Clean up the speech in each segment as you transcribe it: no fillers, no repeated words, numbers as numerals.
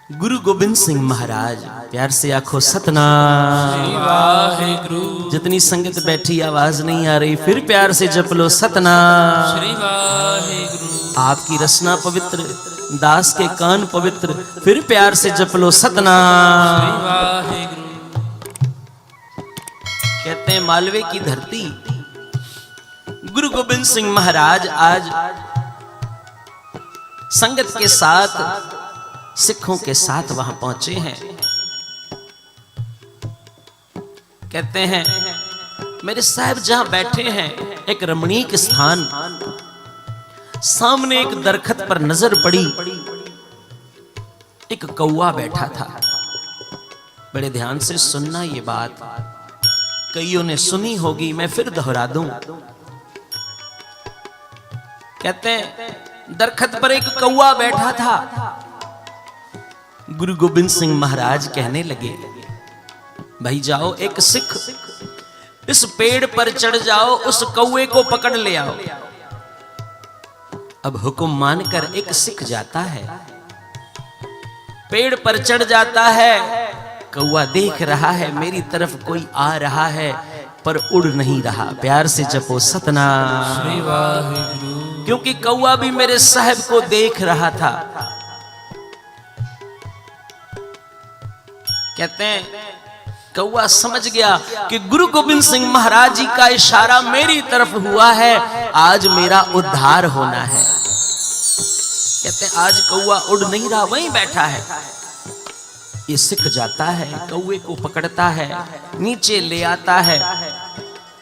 गुरु गोबिंद सिंह महाराज प्यार से आखो सतनाम। जितनी संगत बैठी आवाज नहीं आ रही, फिर प्यार से जप लो सतनाम। आपकी रसना पवित्र, दास के कान पवित्र, फिर प्यार से जप लो सतनाम। कहते हैं मालवे की धरती, गुरु गोबिंद सिंह महाराज आज संगत के साथ, सिखों के साथ वहां पहुंचे हैं। कहते हैं मेरे साहब जहां बैठे हैं एक रमणीक स्थान, सामने एक दरखत पर नजर पड़ी, एक कौवा बैठा था। बड़े ध्यान से सुनना, ये बात कईयों ने सुनी होगी, मैं फिर दोहरा दूं। कहते हैं दरखत पर एक कौवा बैठा था। गुरु गोबिंद सिंह महाराज कहने लगे, भाई जाओ, एक सिख इस पेड़ पर चढ़ जाओ, उस कौवे को पकड़ ले आओ। अब हुक्म मानकर एक सिख जाता है, पेड़ पर चढ़ जाता है। कौवा देख रहा है मेरी तरफ कोई आ रहा है, पर उड़ नहीं रहा। प्यार से जपो सतनाम, क्योंकि कौवा भी मेरे साहब को देख रहा था। कहते हैं कौवा समझ गया कि गुरु गोबिंद सिंह महाराज जी का इशारा मेरी तरफ हुआ है, आज मेरा उद्धार होना है। कहते हैं आज कौवा उड़ नहीं रहा, वहीं बैठा है। ये सिख जाता है, कौवे को पकड़ता है, नीचे ले आता है।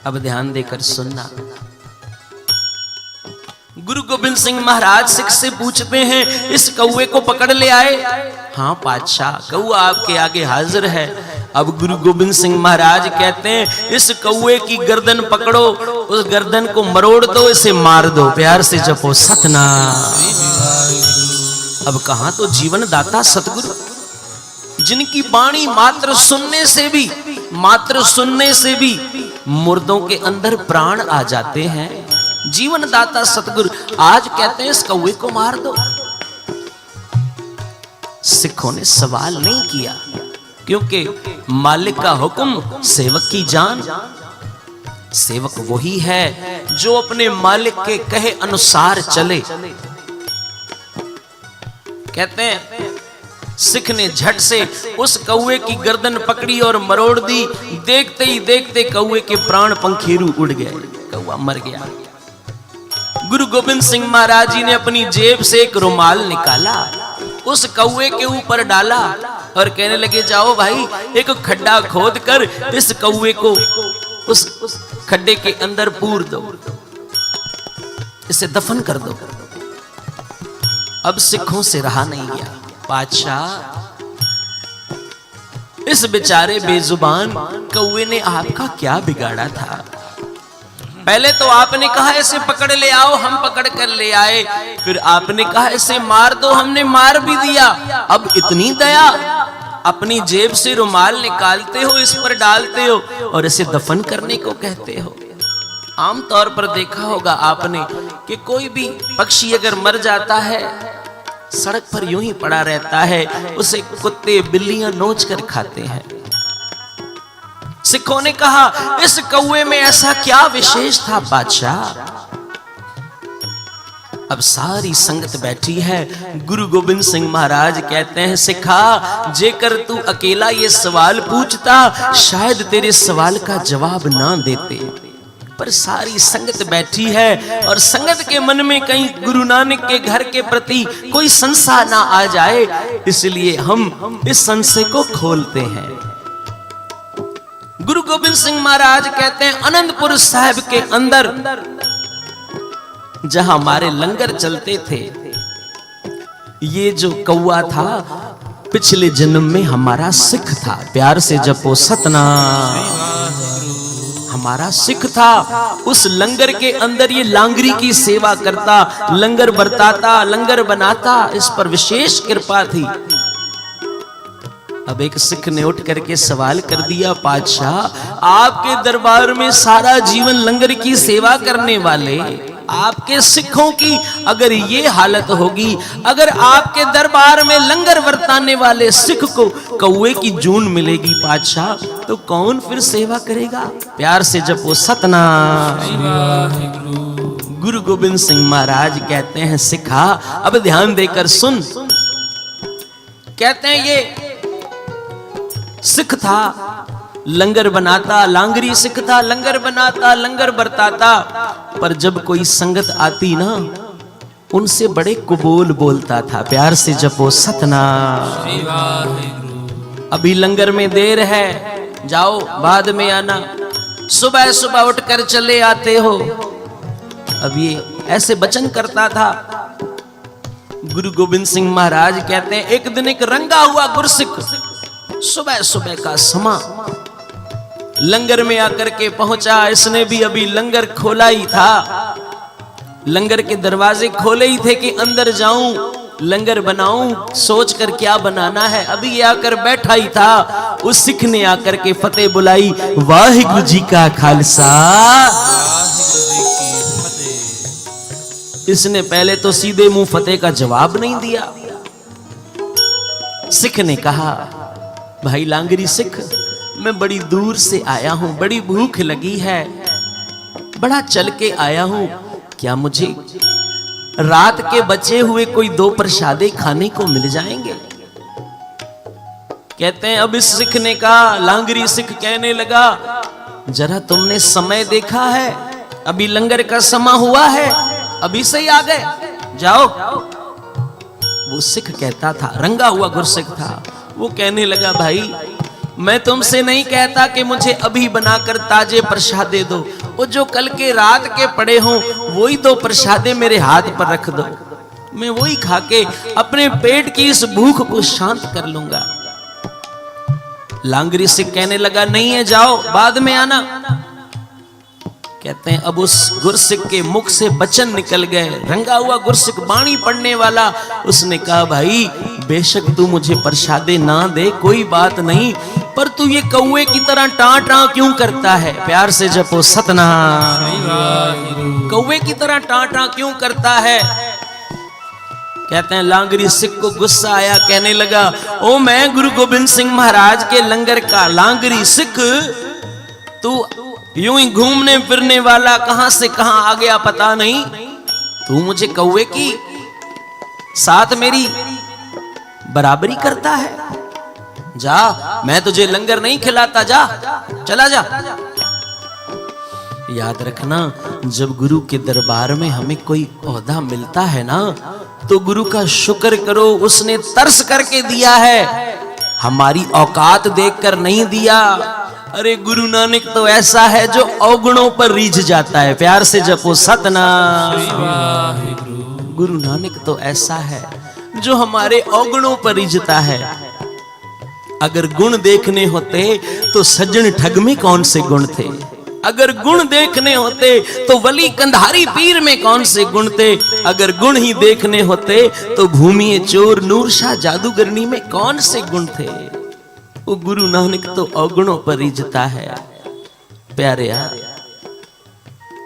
अब ध्यान देकर सुनना, गुरु गोबिंद सिंह महाराज सिख से पूछते हैं, इस कौवे को पकड़ ले आए? हाँ पातशाह, कौवा आपके आगे हाजिर है। अब गुरु गोबिंद सिंह महाराज कहते हैं, इस कौवे की गर्दन पकड़ो, उस गर्दन को मरोड़ दो, इसे मार दो। प्यार से जपो सतनाम। अब कहां तो जीवन दाता सतगुरु, जिनकी वाणी मात्र सुनने से भी मुर्दों के अंदर प्राण आ जाते हैं। जीवन दाता सतगुरु आज कहते हैं इस कौवे को मार दो। सिखों ने सवाल नहीं किया, क्योंकि मालिक का हुक्म सेवक की जान। सेवक वही है जो अपने मालिक के कहे अनुसार चले। कहते हैं सिख ने झट से उस कौवे की गर्दन पकड़ी और मरोड़ दी। देखते ही देखते कौवे के प्राण पंखेरु उड़ गए, कौवा मर गया। गुरु गोबिंद सिंह महाराज जी ने अपनी जेब से एक रुमाल निकाला, उस कौवे के ऊपर डाला और कहने लगे, जाओ भाई, एक खड्डा खोद कर इस कौवे को उस खड्डे के अंदर पूर दो, इसे दफन कर दो। अब सिखों से रहा नहीं गया। बादशाह, इस बेचारे बेजुबान कौवे ने आपका क्या बिगाड़ा था? पहले तो आपने कहा इसे पकड़ ले आओ, हम पकड़ कर ले आए। फिर आपने कहा इसे मार दो, हमने मार भी दिया। अब इतनी दया, अपनी जेब से रुमाल निकालते हो, इस पर डालते हो और इसे दफन करने को कहते हो। आमतौर पर देखा होगा आपने कि कोई भी पक्षी अगर मर जाता है, सड़क पर यूं ही पड़ा रहता है, उसे कुत्ते बिल्लियां नोच कर खाते हैं। सिखों ने कहा इस कौवे में ऐसा क्या विशेष था बादशाह? अब सारी संगत बैठी है। गुरु गोबिंद सिंह महाराज कहते हैं, सिखा, जेकर तू अकेला ये सवाल पूछता, शायद तेरे सवाल का जवाब ना देते। पर सारी संगत बैठी है और संगत के मन में कहीं गुरु नानक के घर के प्रति कोई संशय ना आ जाए, इसलिए हम इस संशय को खोलते हैं। गुरु गोबिंद सिंह महाराज कहते हैं, आनंदपुर साहिब के अंदर जहां हमारे लंगर चलते थे, ये जो कौवा था पिछले जन्म में हमारा सिख था। प्यार से जपो सतनाम। हमारा सिख था, उस लंगर के अंदर ये लांगरी की सेवा करता, लंगर बरताता, लंगर बनाता, इस पर विशेष कृपा थी। अब एक सिख ने उठ करके सवाल कर दिया, पातशाह, आपके दरबार में सारा जीवन लंगर की सेवा करने वाले आपके सिखों की अगर ये हालत होगी, अगर आपके दरबार में लंगर बरताने वाले सिख को कौवे की जून मिलेगी पातशाह, तो कौन फिर सेवा करेगा? प्यार से जपो सतनाम। गुरु गोविंद सिंह महाराज कहते हैं सिखा, अब ध्यान देकर सुन। कहते हैं ये सिख था, लंगर बनाता, लांगरी सिख था, लंगर बनाता, लंगर बरताता, पर जब कोई संगत आती ना, उनसे बड़े कुबोल बोलता था। प्यार से जपो सतनाम। अभी लंगर में देर है, जाओ बाद में आना, सुबह सुबह उठकर चले आते हो। अब ये ऐसे वचन करता था। गुरु गोविंद सिंह महाराज कहते हैं एक दिन एक रंगा हुआ गुरसिख सुबह सुबह का समा लंगर में आकर के पहुंचा। इसने भी अभी लंगर खोला ही था, लंगर के दरवाजे खोले ही थे कि अंदर जाऊं, लंगर बनाऊं, सोचकर क्या बनाना है। अभी ये आकर बैठा ही था, उस सिख ने आकर के फतेह बुलाई, वाहिगुरु जी का खालसा। इसने पहले तो सीधे मुंह फतेह का जवाब नहीं दिया। सिख ने कहा, भाई लांगरी सिख, मैं बड़ी दूर से आया हूं, बड़ी भूख लगी है, बड़ा चल के आया हूं, क्या मुझे रात के बचे हुए कोई 2 प्रसादे खाने को मिल जाएंगे? कहते हैं अब इस सिख ने कहा, लांगरी सिख कहने लगा, जरा तुमने समय देखा है? अभी लंगर का समय हुआ है, अभी से ही आ गए, जाओ। वो सिख कहता था, रंगा हुआ गुरसिख था, वो कहने लगा, भाई मैं तुमसे नहीं कहता कि मुझे अभी बनाकर ताजे प्रसादे दो, वो जो कल के रात के पड़े हों वही 2 प्रसादे मेरे हाथ पर रख दो, मैं वही खा के अपने पेट की इस भूख को शांत कर लूंगा। लांगरी सिख कहने लगा, नहीं है, जाओ बाद में आना। कहते हैं अब उस गुरसिख के मुख से वचन निकल गए, रंगा हुआ गुरसिख बाणी पढ़ने वाला, उसने कहा, भाई बेशक तू मुझे प्रसादे ना दे, कोई बात नहीं, पर तू ये कौवे की तरह टां टां क्यों करता है? प्यार से जपो सतनाम। कौवे की तरह टां टां क्यों करता है? कहते हैं लांगरी सिख को गुस्सा आया, कहने लगा, ओ मैं गुरु गोविंद सिंह महाराज के लंगर का लांगरी सिख, तू यूं ही घूमने फिरने वाला, कहां से कहां आ गया पता नहीं, तू मुझे कौवे की साथ मेरी बराबरी करता है? जा, मैं तुझे लंगर नहीं खिलाता, जा, चला जा। याद रखना, जब गुरु के दरबार में हमें कोई ओहदा मिलता है ना, तो गुरु का शुक्र करो, उसने तरस करके दिया है, हमारी औकात देखकर नहीं दिया। अरे गुरु नानक तो ऐसा है जो अवगुणों पर रीझ जाता है। प्यार से जपो सतनाम। गुरु नानक तो ऐसा है जो हमारे अवगुणों पर रीझता है। अगर गुण देखने होते तो सज्जन ठग में कौन से गुण थे, अगर गुण देखने होते तो वली कंधारी पीर में कौन से गुण थे, अगर गुण ही देखने होते तो भूमि चोर नूर शाह जादूगरनी में कौन से गुण थे। वो गुरु नानक तो अवगुणों पर रीझता है। प्यारे यार,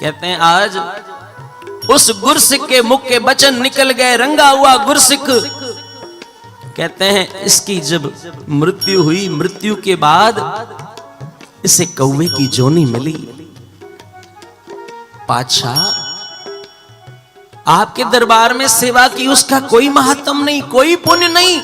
कहते हैं आज उस गुरसिख के मुख के वचन निकल गए, रंगा हुआ गुरसिख। कहते हैं इसकी जब मृत्यु हुई, मृत्यु के बाद इसे कौवे की जोनी मिली। पातशाह, आपके दरबार में सेवा की उसका कोई महत्व नहीं, कोई पुण्य नहीं।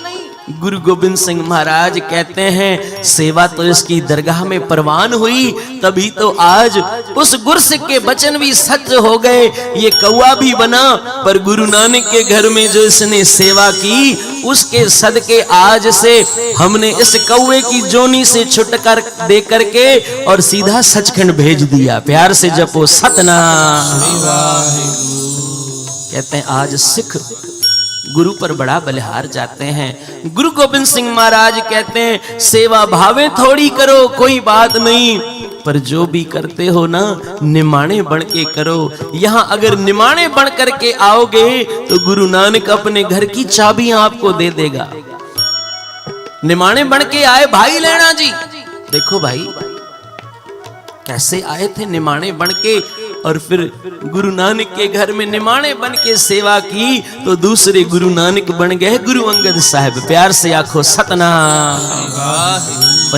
गुरु गोविंद सिंह महाराज कहते हैं सेवा तो इसकी दरगाह में परवान हुई, तभी तो आज उस गुरसिख के वचन भी सच हो गए, ये कौवा भी बना। पर गुरु नानक के घर में जो इसने सेवा की, उसके सदके आज से हमने इस कौवे की जोनी से छुटकार दे करके और सीधा सचखंड भेज दिया। प्यार से जपो सतनाम। कहते हैं आज सिख गुरु पर बड़ा बलिहार जाते हैं। गुरु गोविंद सिंह महाराज कहते हैं सेवा भावे थोड़ी करो, कोई बात नहीं, पर जो भी करते हो ना निमाणे बन के करो। यहाँ अगर निमाणे बन करके आओगे तो गुरु नानक अपने घर की चाबियां आपको दे देगा। निमाणे बन के आए भाई लेना जी, देखो भाई कैसे आए थे निमाणे बन के, और फिर गुरु नानक के घर में निमाणे बन के सेवा की तो दूसरे गुरु नानक बन गए गुरु अंगद साहब। प्यार से आखो सतनाम।